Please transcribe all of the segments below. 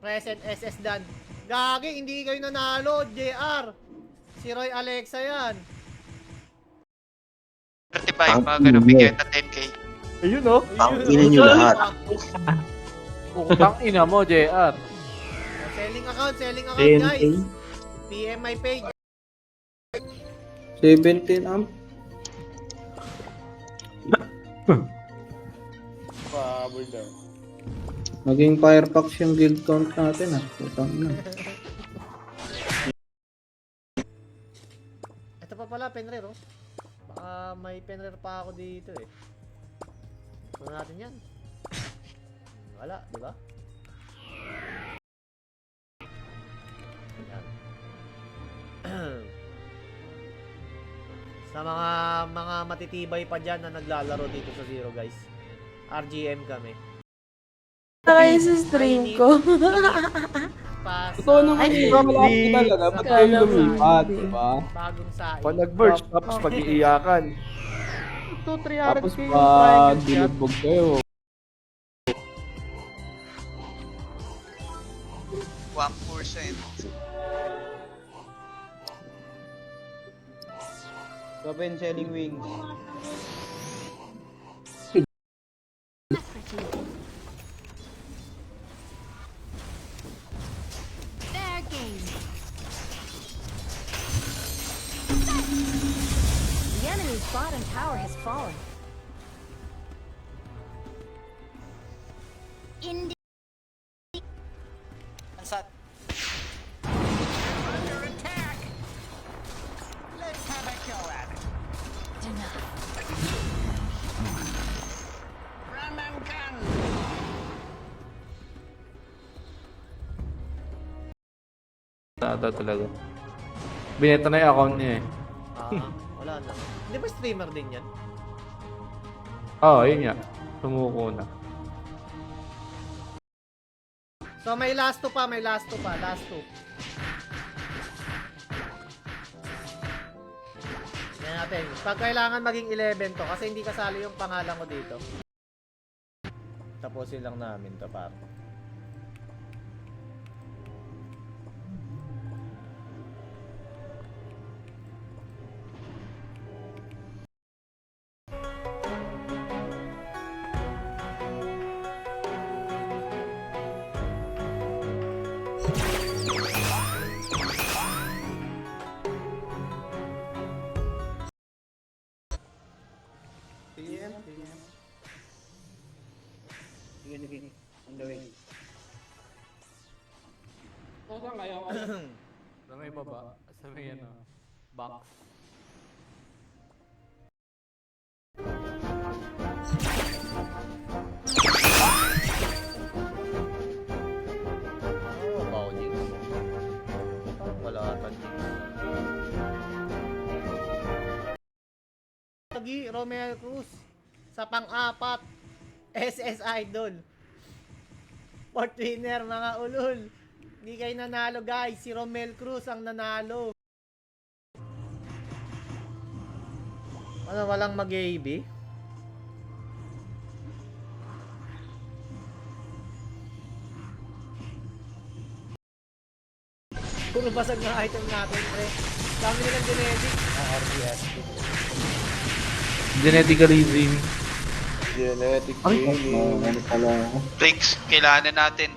SNSS Dan. Gagi, hindi kayo nanalo, JR. Si Roy Alexa yan. 35, mga ganun, bigyan na 10k. Ayun oh. Ang ina nyo lahat. Putang ina mo, JR. Selling account 10K. guys. PM my page. 17 amp. Pabol daw. Maging Firefox yung guild count natin ah. Putang ina. Ito pa pala, Penrer oh. Baka may Penrer pa ako dito eh. Ano natin yan? Wala, di ba? Yan. Sa mga matitibay pa dyan na naglalaro dito sa Zero guys. RGM kami. Kaya sa stream ko. Totoo naman yung malaki talaga. Ba't kayo lumipat, diba? Bagong saing. Pag nag-merge, tapos pag-iiyakan. 2-300k Tapos yung pag private chat. dinubog kayo. 1%. Gawin selling wings. Fair game. The enemy's bottom tower has fallen. In Ansat. Nata talaga. Bineta na yung account niya eh. Wala na. Hindi ba streamer din yan? Oo, yun nga. Sumuko na. So may last two pa, last two. Yan natin. Pag kailangan maging 11 to, kasi hindi kasali yung pangalan ko dito. Tapusin lang namin to para. Saan kayo? Sa may baba. Sa may ano. Box. Oh, wow, Jigs. Wala ka, Jigs. Lagi, Romel Cruz. Sa pang-apat, SS Idol. Fourth winner, mga ulol. Hindi kayo nanalo, guys. Si Romel Cruz ang nanalo. Ano, walang mag-AB? Puro basag na item natin, pre. Dami nilang genetic. RBS. Geneticalism. Genetic Ay, Ano pala ako. Bricks, kailangan natin.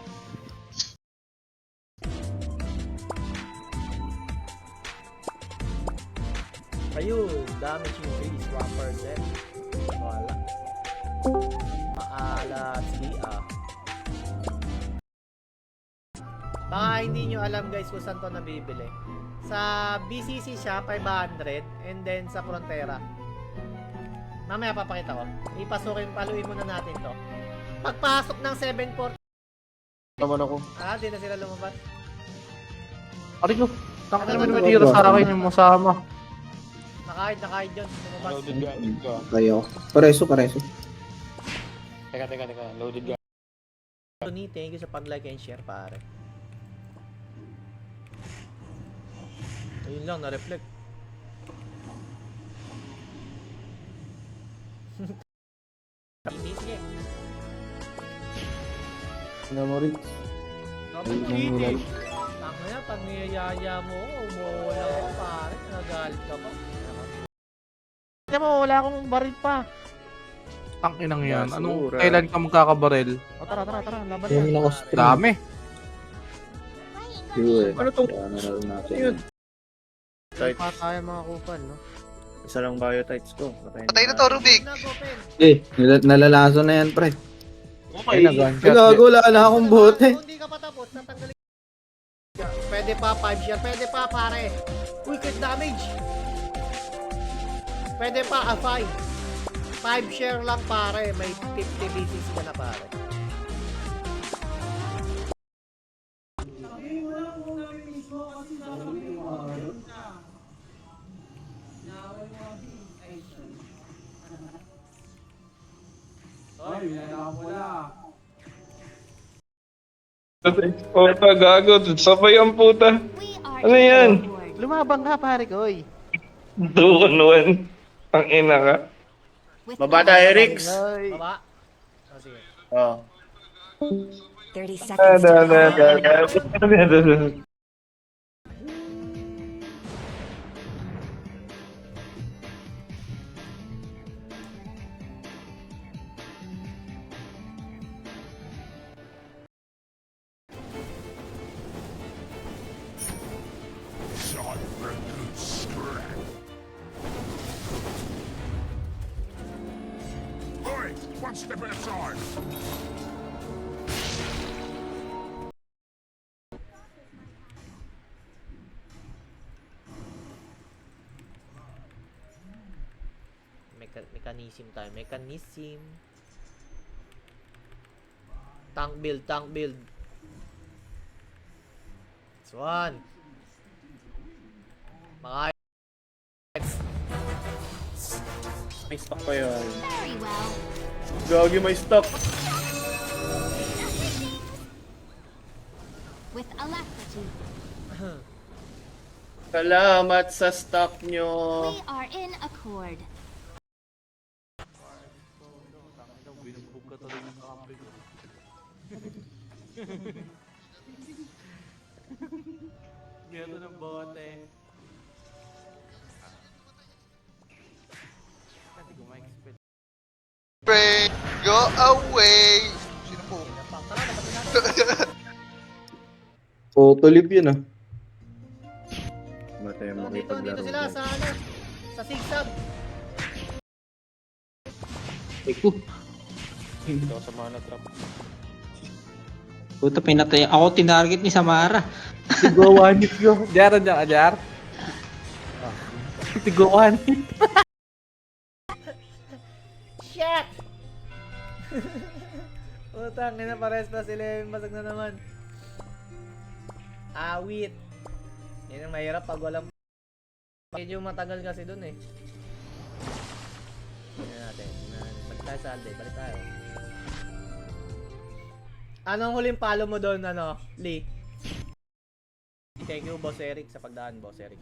Ayun, damage increase 1%. Wala. Maalas ah. Baka hindi nyo alam guys kung saan to nabibili. Sa BCC siya 500 and then sa Frontera. Mamaya papakita ko. Ipasukin, paluin muna natin to. Pagpasok ng 740. naman ako. Di na sila lumabas. Ari ko. Taka naman may tira sa akin yung masama. Nakahid dyan. Lumabas. Loaded ka. Kayo. Pareso. Teka. Loaded ka. Tony, thank you sa pag-like and share pare. Ayun lang, na-reflect. Hindi, sige. Ano mo rin? Dapat cheating. Tama yan, pag niyayaya mo, umuula ka pare, nagalit ka pa. Hindi mo, wala akong baril pa. Ang inang yan. Anong, Basura. kailan ka magkakabaril? O tara, laban Yung na. naka-stream. Dami. Yun. Ano to? Kaya naroon natin. Ayun. Pa tayo mga kupal, no? Isa lang biotites ko. Patay na to, Rubik. Nag-open. Nalalaso na yan, pre. Ay, nag-gunshot. Gago, wala na akong bote. Kung hindi ka pa tapos, natanggalin. Pwede pa 5 share, pwede pa pare. Uy, crit damage. Pwede pa 5. 5 share lang pare, may 50 BCC ka na pare. Puta, gago. Sabay ang puta. We are Ano yan? overboard. Lumabang ka, pare ko, oy. 2-on-1. Ang ina ka. With Baba tayo, Rix. Ay. Baba. Oh, sige. Oh. 30 seconds to go. Mechanism tayo. Mechanism. Tank build, tank build. This one. Mga May stock pa yun. Very well. Gagi, may stock. With alacrity. Salamat sa stock nyo. We are in accord. Meron ng bote. Hindi ko ma-expect. Pray, go away. Sino po? Photolib yun ah. Ba tayo dito, dito makipaglaro? sila sa ano? Sa zigzag. Eko. Dito sa mana trap. Puta, pinatay. Ako tinarget ni Samara. Tigawan nyo. Jar, dyan ka, Jar. Tigawan. Shit! Utang, ina pares na sila yung basag na naman. Awit. Yan ang mahirap pag walang medyo matagal kasi dun eh. Tingnan natin. Balik tayo sa Alde. Balik tayo. Anong huling palo mo doon, ano, Lee? Thank you, Boss Eric, sa pagdaan, Boss Eric.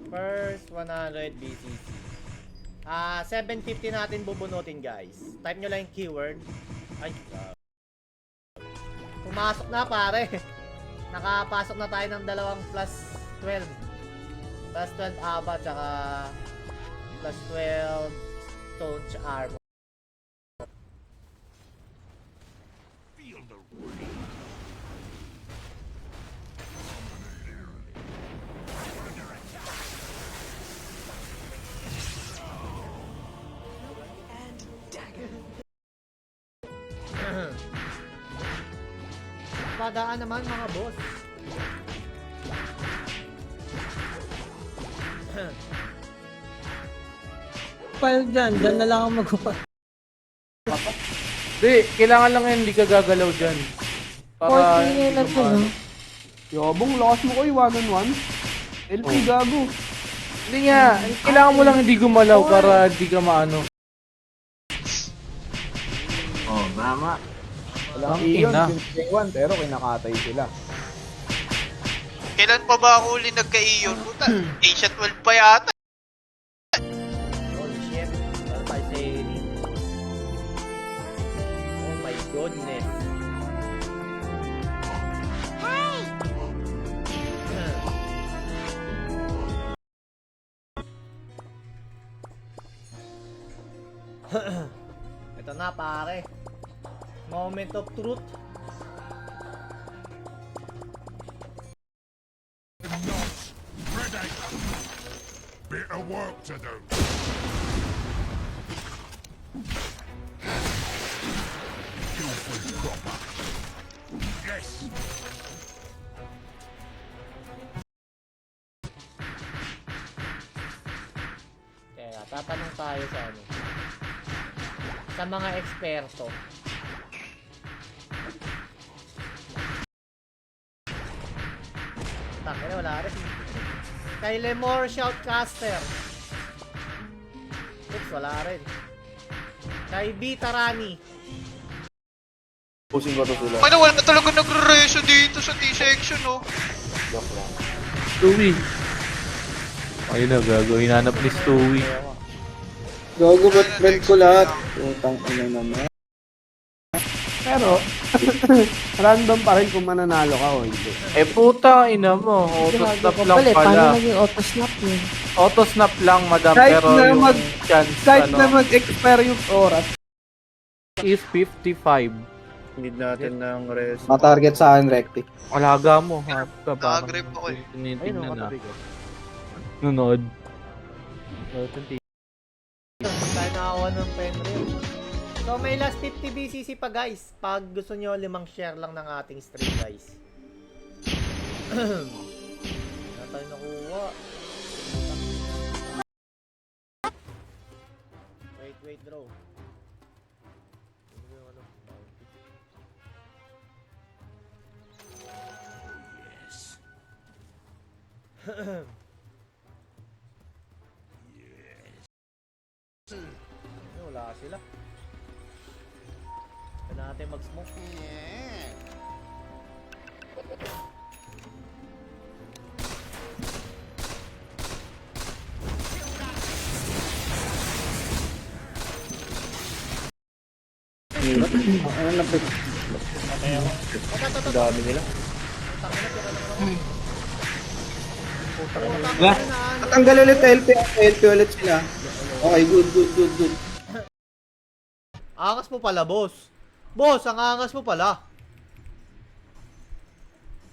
First 100 BCC. 750 natin bubunutin, guys. Type nyo lang yung keyword. Ay, pumasok na, pare. Nakapasok na tayo ng dalawang plus 12. Plus 12 aba, tsaka plus 12 stone armor. Padaan naman mga boss. Pal dyan na lang ako magkupa. Di, kailangan lang yan, hindi ka gagalaw dyan. Para 40 na to, no? Yabong, lakas mo ko 1-on-1. LP gago. Hindi nga, kailangan mo lang hindi gumalaw para hindi ka maano. Oh, mama. Walang Ang iyon, ina. since pero kinakatay sila. Kailan pa ba ako uli nagka-iyon? Puta, Asia 12 pa yata. Holy shit. Well, by saying. Oh my goodness. Ito na pare. Moment of truth. Kaya tatanong tayo sa ano. Sa mga eksperto. Tangina, wala rin. Kay Lemore Shoutcaster. Oops, wala rin. Kay B Tarani. Ano, wala na talaga nagre-reso dito sa T-section, oh. Stewie. Ayun na, gagawin hanap ni Stewie. Gago ba't friend ko lahat? Putang ina naman. Pero, random pa rin kung mananalo ka o hindi. Eh puta, ina mo. Auto-snap lang Paano pala. naging auto-snap yun? Auto-snap lang, madam. Kahit Pero na yung mag- chance, Kahit ano, na mag-expire yung oras. is 55. Need natin ng rest. Matarget sa akin, Recti. Alaga mo, ha? Ka ba? Nag-agree ako eh. Tinitingnan na. Nunod. Tayo nakakuha ng penreel. So may last 50 BCC pa guys. Pag gusto nyo 5 share lang ng ating stream guys. Na tayo nakuha. Wait, draw. Wala sila. Kaya natin mag-smoke. Ano na pick? Ang dami nila. Tanggal ulit LP. LP ulit sila. Okay, good. Angas mo pala, boss. Boss, ang angas mo pala.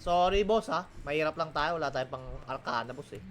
Sorry, boss, ha. Mahirap lang tayo. Wala tayong pang arcana, boss, eh.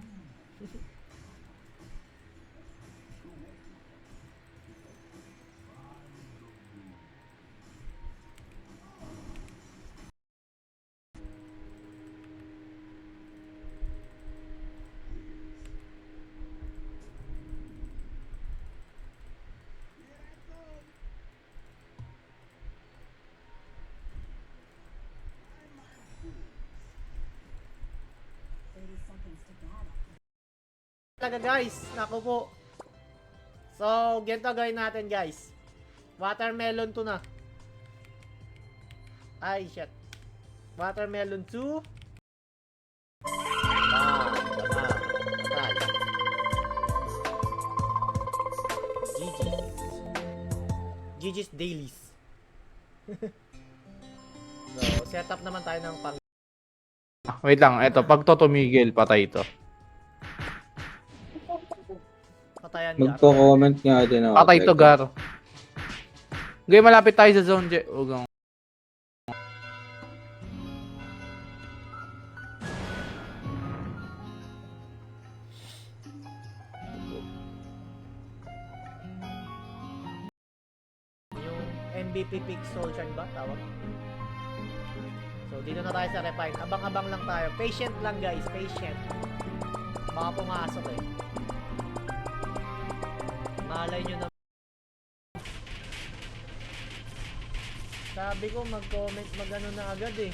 Talaga guys, naku po. So, ganito gawin natin guys. Watermelon 2 na. Ay, shit. Watermelon 2. GG's Dailies. So, set up naman tayo ng pang... Wait lang, eto. Pag to tumigil, patay ito. Patayan niya. Magko-comment nga din ako. Patay to, Gar. Okay, malapit tayo sa zone, Je. Ugang. Yung MVP pick soul shard ba? Tawag? So, dito na tayo sa refine. Abang-abang lang tayo. Patient lang guys, patient. Baka pumasok eh. Malay nyo na. Sabi ko mag-comment, mag-ano na agad eh.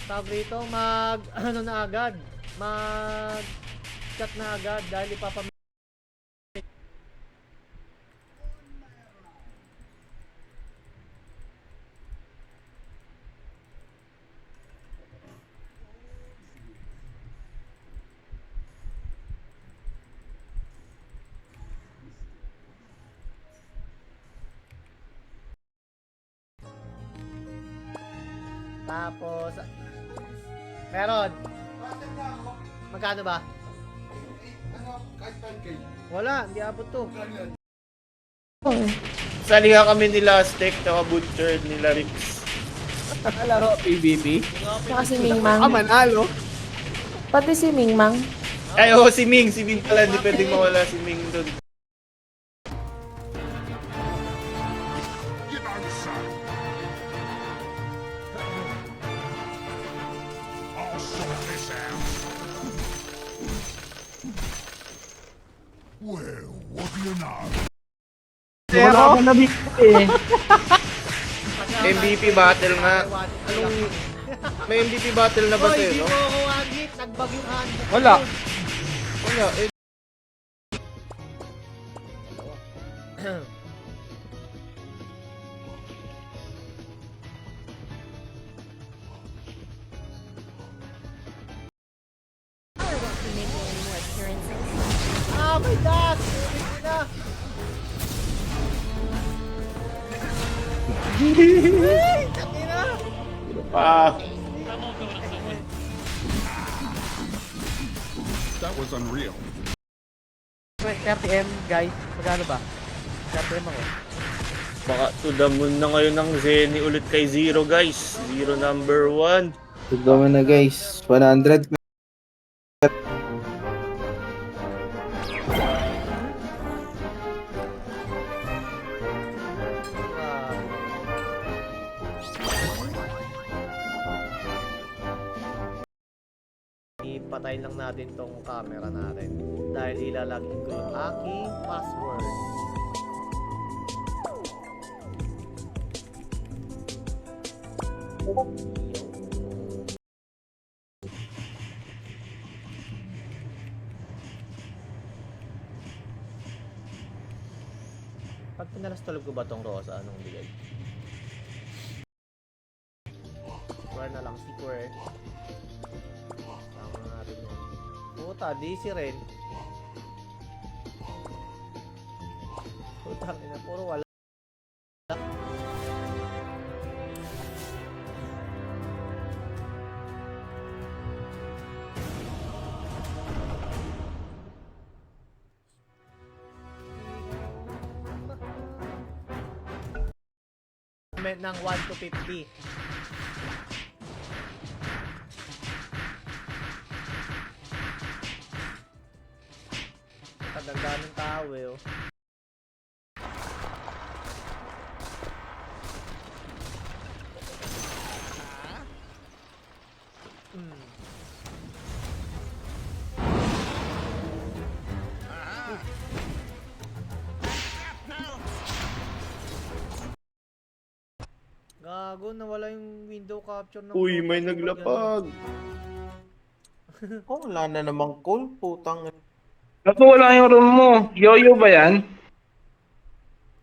Tawag rito, ano na agad. Chat na agad dahil ipapamit. Tapos, meron. Magkano ba? Wala, hindi abot to. Sali nga kami nila Aztec, tsaka Butcher, nila Rips. Laro PvP. Saka si Mingmang. Manalo. Pati si Mingmang. Ay, oo, si Ming pala, hindi pwedeng mawala si Ming doon. Wala ka na eh. MVP battle nga. Anong... May MVP battle na ba Hoy, sa'yo, di no? mo ako one-hit. Nagbag yung hand. Wala. Wala, eh. Ah, may dash! Hindi na. Ay, tangina. Ah, That was unreal. 30M guys, magkano ba? 30M ako. baka to the moon na ngayon ng Zenny ulit kay Zero, guys. Zero number 1. Tignan mo na guys. 100. Ipatay lang natin tong camera natin dahil ilalagay ko yung aking password. Pag pinalastolog ko ba tong Rosa, anong bigay? Square na lang, square. Tama natin yan. Puta, DC rin. Puta, ina, puro wala. Ng 1 to 50. Kadagda ng tao eh, oh. Gago, nawala yung window capture ng... Uy, may naglapag. Oh, wala na namang call, putang. Naku, wala yung room mo. Yoyo ba yan?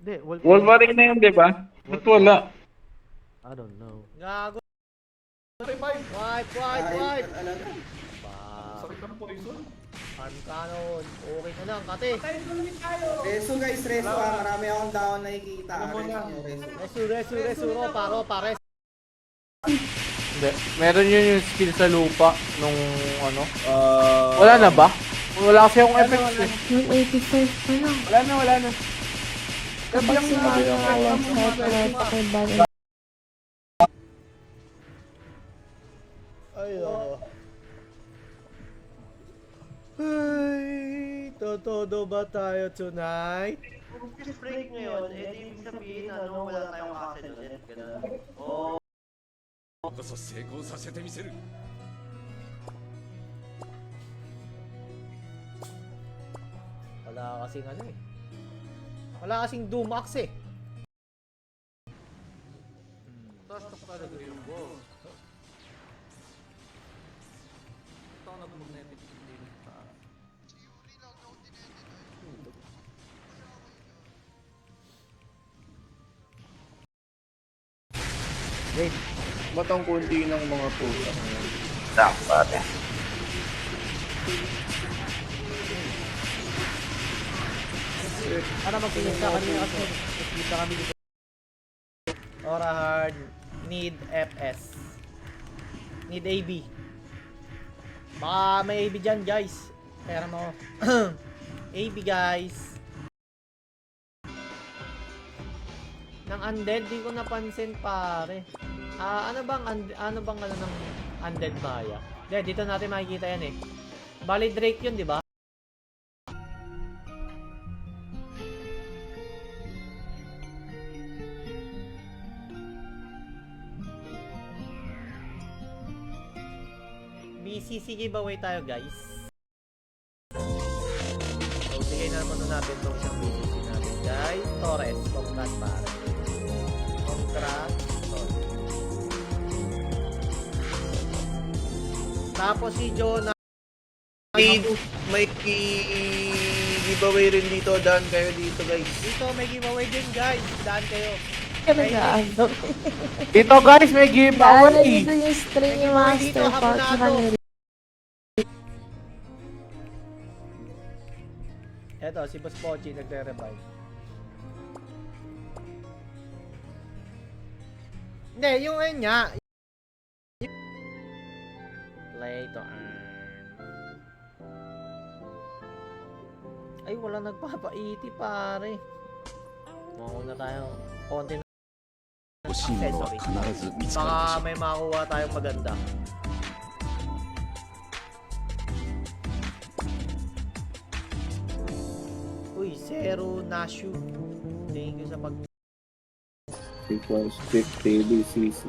Hindi, Wolverine na yun, di ba? Ba't wala? I don't know. Gago. Wipe. Sakit ng poison. Cannon. Okay na lang, kate. Reso guys, reso ah. Marami akong down nakikita. Resu, ro, pares. Hindi, meron yun yung skill sa lupa nung ano. Wala na ba? Wala kasi akong effects eh. Yung 85 pa lang. Wala na. Kapag si Mario alam sa pakibalan. Ay, Ay, todo ba tayo tonight? Kung break ngayon, ibig sabihin, wala tayong castle ulit. Ganun. Wala kasing ano eh. Wala kasing Dumax eh. Tapos talaga yung boss. Ito na magnetic. Wait, ba't ang kunti ng mga puta? Dapat. Para magpinita kanina kasi nakita kami dito. Ora hard, need FS. Need AB. Baka may AB dyan guys. Pera mo. AB guys. Ng undead, di ko napansin pare. Ano bang ano ng undead Maya? Dito natin makikita yan eh. Bali Drake yun, di ba? BCC giveaway tayo guys. So, bigay naman natin itong isang BCC natin guys. Torres, Congrats pare. Congrats, Torres. Tapos si Jonah. May giveaway rin dito. Daan kayo dito guys. Dito may giveaway din guys. Daan kayo. Nag-aano. Dito guys, may Dahil giveaway. dito yung string master pa sa kanila. Eto, si Boss Pochi nagre-revive. Hindi, yung ayun nga. Play to earn. Ay, wala nagpapaiti pare. Mauna tayo. Konti na accessory. Baka may makuha tayong maganda. Uy, Zero Nashu. Thank you sa pag... Sequence 50 BCC.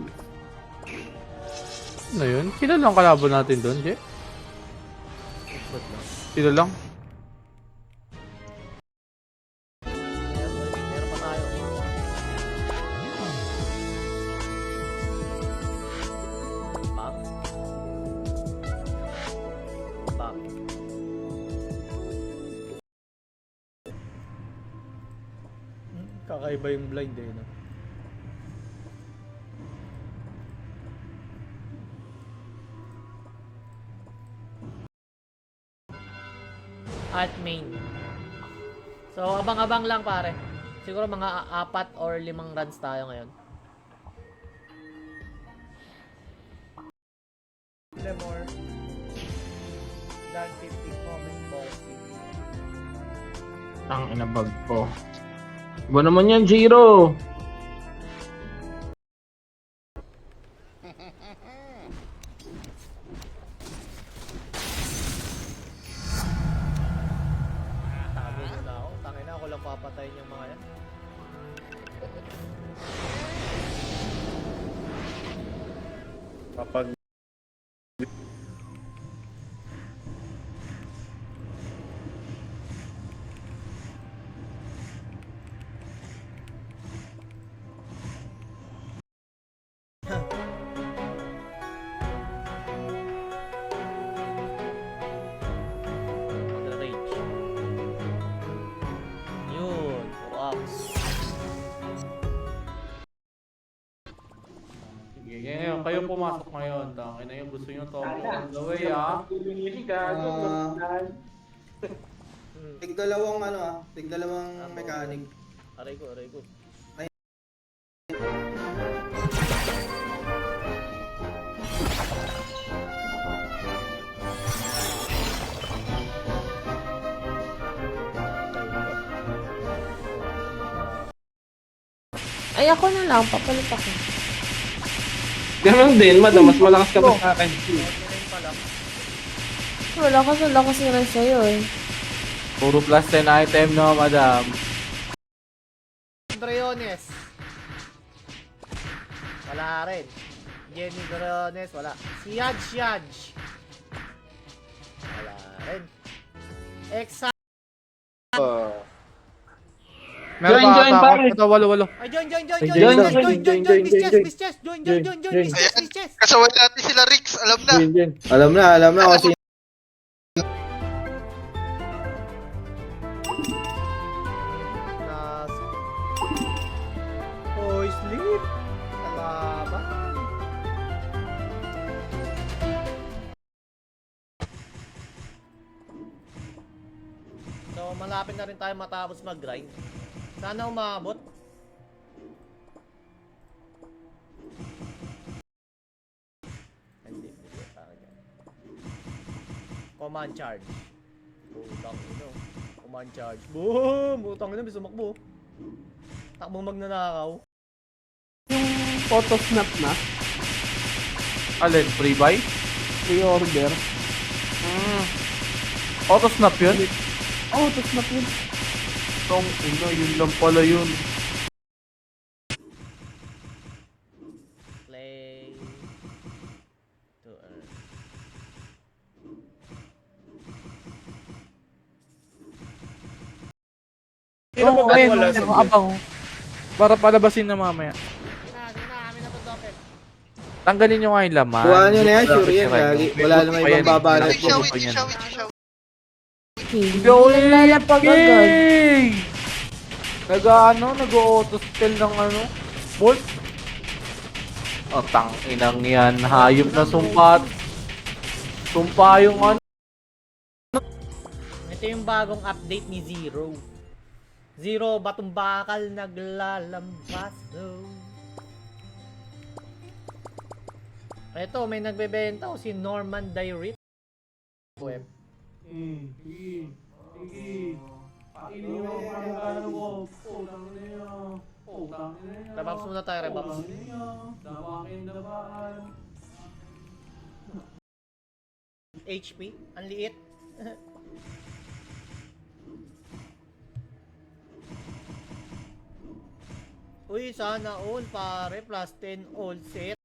Ano yun? Sino lang kalaban natin doon, Je? Sino lang? Meron pa tayo. Bang. Bang. Kakaiba yung blind eh, no? At main. So, abang-abang lang pare. Siguro mga 4 or 5 runs tayo ngayon. More than 50 comment posting. Ang inabag ko. Iba naman yan, Jiro. Tago muna ako. Tangin na ako lang papatayin yung mga yan. Kapag Rage. Yun. Rocks. Sige, ngayon, kayo pumasok ngayon. Tangin na yung gusto nyo to. On the way, ah. Tigdalawang tigdalawang mechanic. Aray ko, aray ko. Ay, ako na lang. Papalit ako. Ganun din, madam. Mas malakas ka pa sa akin. Wala kasi lakas nga sa'yo eh. Puro plus 10 item, no, madam. Briones. Wala rin. Jenny Briones, wala. Si Yaj. Wala rin. Exa. Meron Join, pa join, ata pare. ako. Ito, walo. Ay, join. Join. Miss Chess. Join. Miss Chess. Kasaway natin sila Rix, alam na. Alam na kasi Nas. Oh, sleep. Kalaban. So, malapit na rin tayo matapos mag-grind. Sana umabot. Hindi sa akin yan. Command charge. Putang ino. Command charge. Boom! Utang na, may sumakbo. Takbong magnanakaw. Yung photo snap na, Alin, free buy? pre-order. Auto snap yun? Photo snap yun. Tong, yun lang pala yun. Play to earn. Sino ba Ayun, wala sa abang. Para palabasin na mamaya. Kami na po docket. Tanggalin nyo nga yung laman. Kuha nyo na yan, sure yan. Sira Lagi. yun. Wala namang ibang babalot. Wait siya, wait siya, wait siya. Lalapag agad. Yay! Nag-auto spell ng bolt. Oh, inang yan. Hayop na sumpat. Sumpa yung Ito yung bagong update ni Zero. Zero, batong bakal naglalambas. Ito, may nagbebenta si Norman Dirit. Web. Rebuffs muna tayo, rebuffs. HP, ang liit. Uy, sana all pare, plus 10 all set.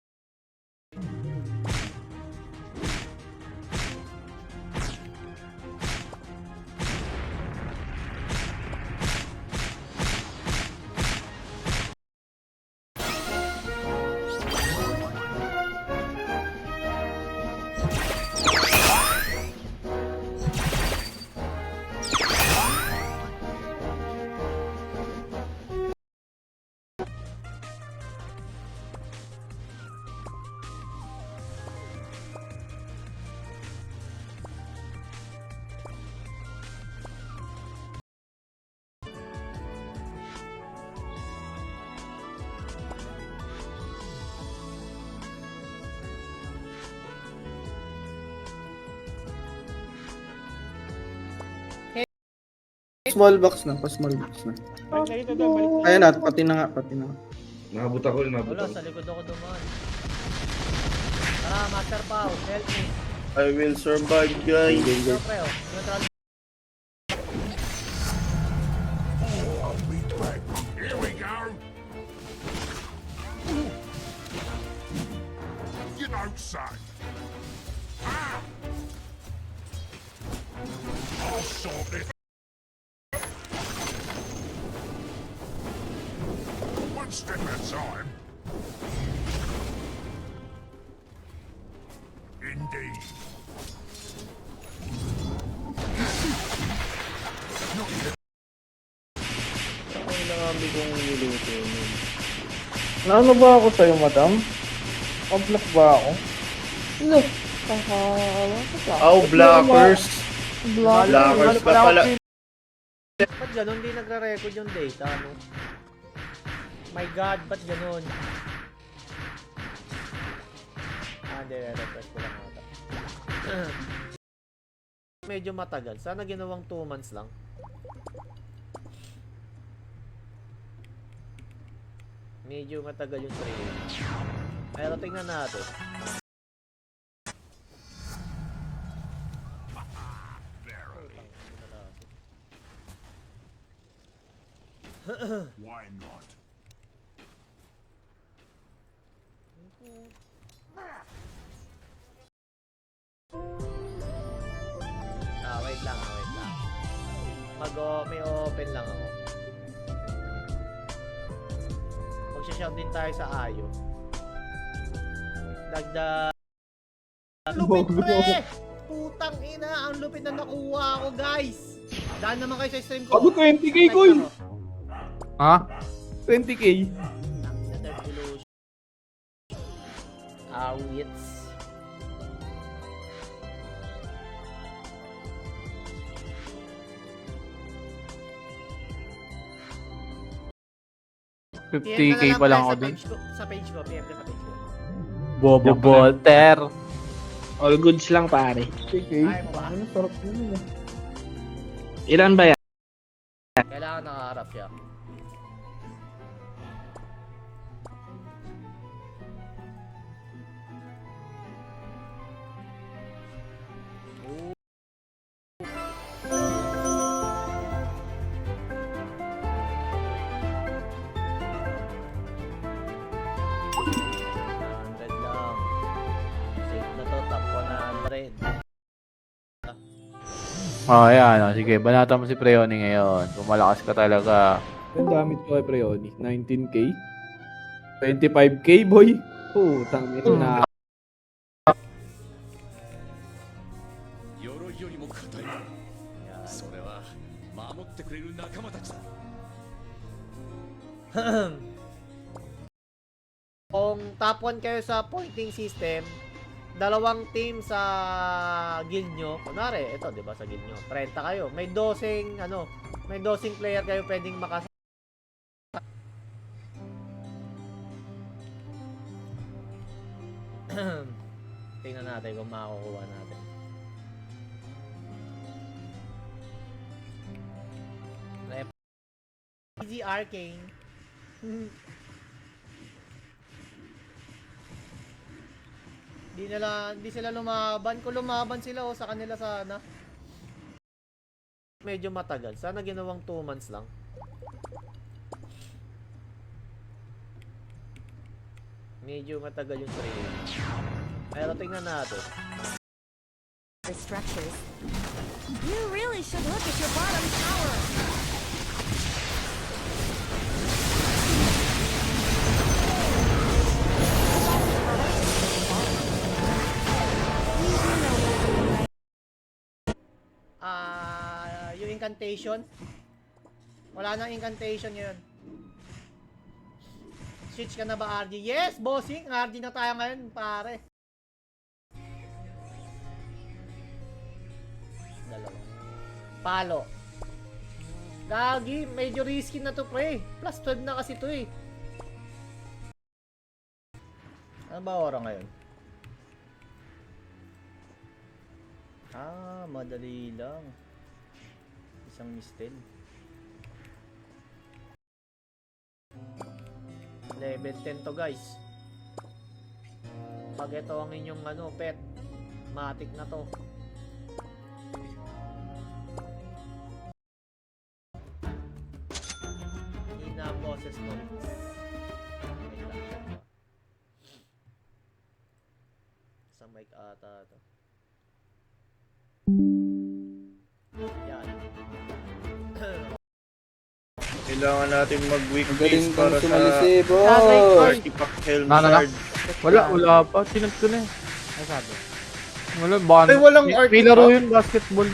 Small box na, pa-small box na. Ayan na, pati na nga. Nakabot ako, Wala, sa likod ako dumaan. Tara, Master Pao, help me. I will survive, guys. Ito, pre, oh. Neutral. Ay, nakami kong niluto nun. Naano ba ako sa'yo, madam? Pag-block ba ako? Look. Kakawa ko pa. Oh, blockers. Block. Blockers ka pala. Ba't ganun? Di nagre-record yung data, no? My God, ba't ganun? Hindi, refresh ko lang ata. Medyo matagal. Sana ginawang 2 months lang. Medyo matagal yung training. Pero tingnan natin. Why not? Wait lang. May open lang ako. Magsha-shout din tayo sa Ayo. Dagdag. Lupit, pre! Putang ina, ang lupit na nakuha ko, guys! Daan naman kayo sa stream ko. Ako 20k, Koy! Ha? 20k. Awits. PM 50k pa lang ako dun. Sa page ko, PM ka sa page ko. Bobo Volter. All goods lang, pare. 20k. Ay, mo ba? Ano, sarap yun. Ilan ba yan? Oh, ayan. Oh, sige, banata mo si Preoni ngayon. Kung malakas ka talaga. Ang gamit ko kay Preoni. 19k? 25k, boy. Putang ina. Kung top 1 kayo sa pointing system, dalawang team sa guild nyo. Kunwari, ito, di ba, sa guild nyo. 30 kayo. May 12, may 12 player kayo pwedeng makas... Tingnan natin kung makakukuha natin. Easy Arcane. Di sila lumaban. Kung lumaban sila sa kanila sana. Medyo matagal. Sana ginawang 2 months lang. Medyo matagal yung training. Pero tingnan natin. Structures. You really should look at your bottom tower. Yung incantation. Wala nang incantation ngayon. Switch ka na ba, RD? Yes, bossing! RD na tayo ngayon, pare. Dalawa. Palo. Gagi, medyo risky na to, pre. Plus 12 na kasi to eh. Ano ba oras ngayon? Madali lang. Isang mistel. Level 10 to, guys. Pag ito ang inyong pet, matik na to. Ina boses mo. Sa mic ata to. Yan. Kailangan natin mag-weak Magaling base kang para sa sumalisi, boy. Artifact Helmsard. Wala pa. Sinat ko na eh. Ano sabi? Wala, baka Ay, walang may artifact? laro yun, basketball.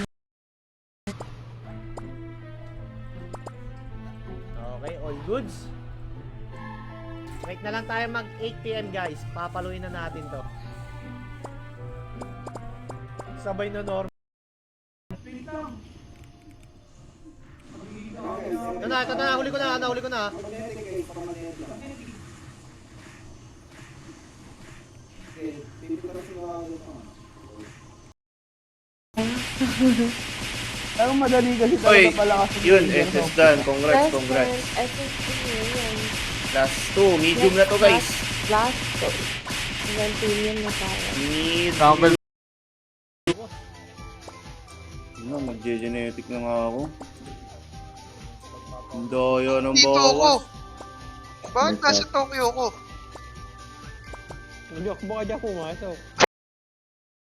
Okay, all goods. Wait na lang tayo mag 8 PM guys. Papaluin na natin to. Sabay na normal. Ito na, huli ko na. Pero madali kasi Oy, talaga pala kasi. yun, SS done. Congrats. Last 2, medium na to, guys. Last 2. Hanggang premium na tayo. Sample. Mag-genetic na nga ako. Ang daya ng Dito ako. bawas. Bakit nasa Tokyo ko? Baka dyan pumasok.